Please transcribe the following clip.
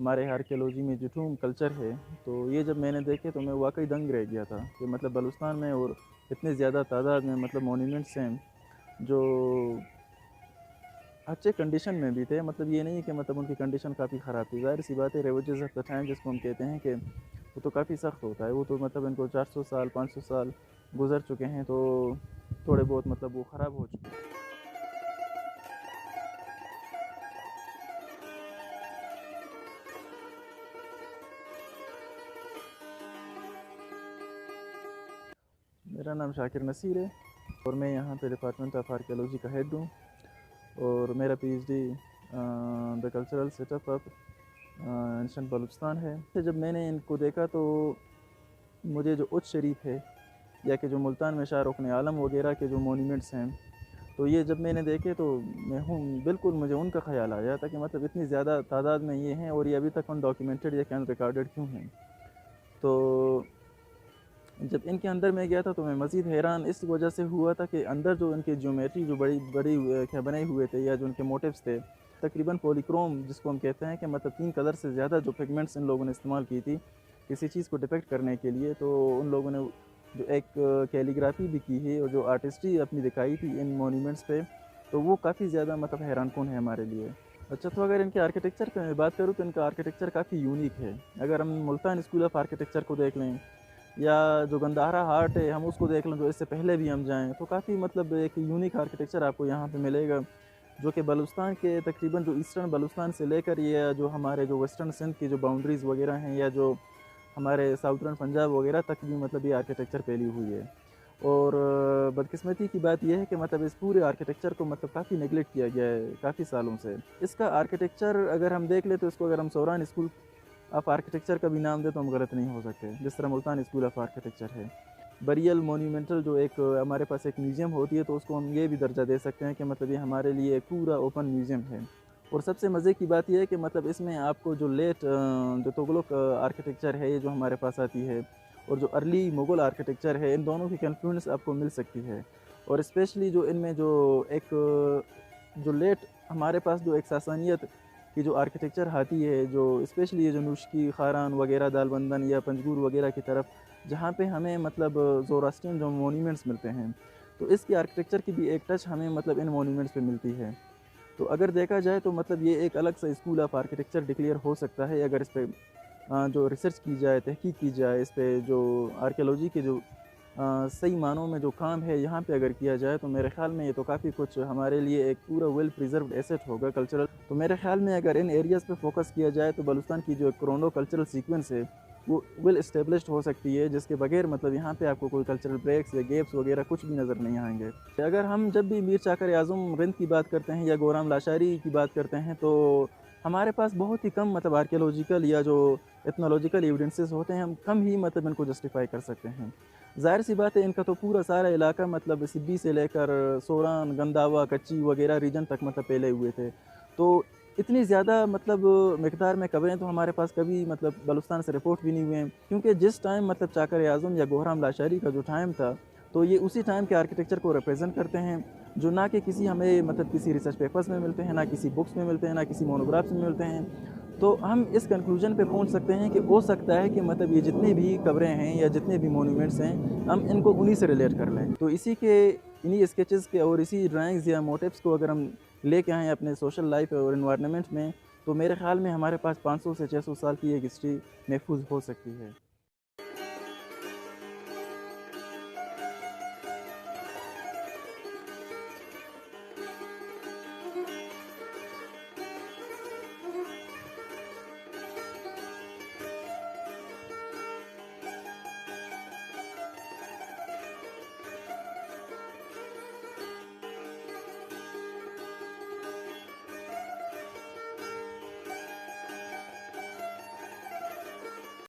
ہمارے آرکیالوجی میں جٹھوم کلچر ہے، تو یہ جب میں نے دیکھے تو میں واقعی دنگ رہ گیا تھا کہ مطلب بلوچستان میں اور اتنے زیادہ تعداد میں مطلب مونیومنٹس ہیں جو اچھے کنڈیشن میں بھی تھے. مطلب یہ نہیں کہ مطلب ان کی کنڈیشن کافی خراب تھی. ظاہر سی بات ہے ریویجز آف دا ٹائم جس کو ہم کہتے ہیں کہ وہ تو کافی سخت ہوتا ہے. وہ تو مطلب ان کو 400 سال 500 سال گزر چکے ہیں، تو تھوڑے بہت مطلب وہ خراب ہو چکے ہیں. میرا نام شاکر نصیر ہے اور میں یہاں پہ ڈپارٹمنٹ آف آرکیالوجی کا ہیڈ ہوں، اور میرا P H D the cultural set up of ancient Balochistan ہے. جب میں نے ان کو دیکھا تو مجھے جو اچ شریف ہے یا کہ جو ملتان میں شاہ رکن عالم وغیرہ کے جو مونیومنٹس ہیں، تو یہ جب میں نے دیکھے تو بالکل مجھے ان کا خیال آیا تھا کہ مطلب اتنی زیادہ تعداد میں یہ ہیں اور یہ ابھی تک ان ڈاکیومنٹڈ یا ان ریکارڈڈ کیوں ہیں. تو جب ان کے اندر میں گیا تھا تو میں مزید حیران اس وجہ سے ہوا تھا کہ اندر جو ان کے جیومیٹری جو بڑی بنے ہوئے تھے یا جو ان کے موٹیوز تھے، تقریباً پولیکروم جس کو ہم کہتے ہیں کہ مطلب 3 کلر سے زیادہ جو پگمنٹس ان لوگوں نے استعمال کی تھی کسی چیز کو ڈپیکٹ کرنے کے لیے، تو ان لوگوں نے جو ایک کیلیگرافی بھی کی ہے اور جو آرٹسٹری اپنی دکھائی تھی ان مونیومنٹس پہ، تو وہ کافی زیادہ مطلب حیران کن ہے ہمارے لیے. اچھا، تو اگر ان کے آرکیٹیکچر پہ میں بات کروں تو ان کا آرکیٹیکچر کافی یونیک ہے. اگر ہم ملتان اسکول آف آرکیٹیکچر کو دیکھ لیں یا جو گندھارا ہارٹ ہے ہم اس کو دیکھ لیں، جو اس سے پہلے بھی ہم جائیں تو کافی مطلب ایک یونیک آرکیٹیکچر آپ کو یہاں پہ ملے گا، جو کہ بلوچستان کے تقریباً جو ایسٹرن بلوچستان سے لے کر یہ جو ہمارے جو ویسٹرن سندھ کی جو باؤنڈریز وغیرہ ہیں یا جو ہمارے ساؤتھرن پنجاب وغیرہ تک بھی مطلب یہ آرکیٹیکچر پھیلی ہوئی ہے. اور بدقسمتی کی بات یہ ہے کہ مطلب اس پورے آرکیٹیکچر کو مطلب کافی نیگلیکٹ کیا گیا ہے کافی سالوں سے. اس کا آرکیٹیکچر اگر ہم دیکھ لیں تو اس کو اگر ہم سوران اسکول آف آرکیٹیکچر کا بھی نام دیں تو ہم غلط نہیں ہو سکتے، جس طرح ملتان اسکول آف آرکیٹیکچر ہے. بریل مونیومنٹل جو ایک ہمارے پاس ایک میوزیم ہوتی ہے تو اس کو ہم یہ بھی درجہ دے سکتے ہیں کہ مطلب یہ ہمارے لیے ایک پورا اوپن میوزیم ہے. اور سب سے مزے کی بات یہ ہے کہ مطلب اس میں آپ کو جو لیٹ جو تغلق آرکیٹیکچر ہے یہ جو ہمارے پاس آتی ہے اور جو ارلی مغل آرکیٹیکچر ہے، ان دونوں کی کنفلوئنس آپ کو مل سکتی ہے. اور اسپیشلی جو ان میں جو ایک جو لیٹ ہمارے پاس جو ایک ساسانیت کی جو آرکیٹیکچر آتی ہے، جو اسپیشلی یہ جو نوشکی خاران وغیرہ دالبندن یا پنجگور وغیرہ کی طرف جہاں پہ ہمیں مطلب زوراسٹرین جو مونیومنٹس ملتے ہیں، تو اس کی آرکیٹیکچر کی بھی ایک ٹچ ہمیں مطلب ان مونیومنٹس پہ ملتی ہے. تو اگر دیکھا جائے تو مطلب یہ ایک الگ سا اسکول آف آرکیٹیکچر ڈکلیئر ہو سکتا ہے اگر اس پہ جو ریسرچ کی جائے، تحقیق کی جائے، اس پہ جو آرکیالوجی کے جو صحیح معنوں میں جو کام ہے یہاں پہ اگر کیا جائے تو میرے خیال میں یہ تو کافی کچھ ہمارے لیے ایک پورا ویل پریزروڈ ایسٹ ہوگا کلچرل. تو میرے خیال میں اگر ان ایریاز پہ فوکس کیا جائے تو بلوچستان کی جو کرونو کلچرل سیکوینس ہے وہ ویل اسٹیبلشڈ ہو سکتی ہے، جس کے بغیر مطلب یہاں پہ آپ کو کوئی کلچرل بریکس یا گیپس وغیرہ کچھ بھی نظر نہیں آئیں گے. اگر ہم جب بھی میر چاکر اعظم رند کی بات کرتے ہیں یا گورام لاشاری کی بات کرتے ہیں تو ہمارے پاس بہت ہی کم مطلب آرکیالوجیکل یا جو ایتھنولوجیکل ایویڈنسز ہوتے ہیں، ہم کم ہی مطلب ان کو جسٹیفائی کر سکتے ہیں. ظاہر سی بات ہے ان کا تو پورا سارا علاقہ مطلب سبی سے لے کر سوران، گنداوا، کچی وغیرہ ریجن تک مطلب پھیلے ہوئے تھے. تو اتنی زیادہ مطلب مقدار میں قبریں تو ہمارے پاس کبھی مطلب بلوچستان سے رپورٹ بھی نہیں ہوئے ہیں، کیونکہ جس ٹائم مطلب چاکر اعظم یا گورام لاشاری کا جو ٹائم تھا تو یہ اسی ٹائم کے آرکیٹیکچر کو ریپرزینٹ کرتے ہیں، جو نہ کہ کسی ہمیں مطلب کسی ریسرچ پیپرز میں ملتے ہیں، نہ کسی بکس میں ملتے ہیں، نہ کسی مونوگرافس میں ملتے ہیں. تو ہم اس کنکلوژن پہ پہنچ سکتے ہیں کہ ہو سکتا ہے کہ مطلب یہ جتنے بھی قبریں ہیں یا جتنے بھی مونومنٹس ہیں ہم ان کو انہی سے ریلیٹ کر لیں. تو انہی اسکیچز کے اور اسی ڈرائنگز یا موٹیوس کو اگر ہم لے کے آئیں اپنے سوشل لائف اور انوائرنمنٹ میں، تو میرے خیال میں ہمارے پاس 500 سے 600 سال کی ایک ہسٹری محفوظ ہو سکتی ہے.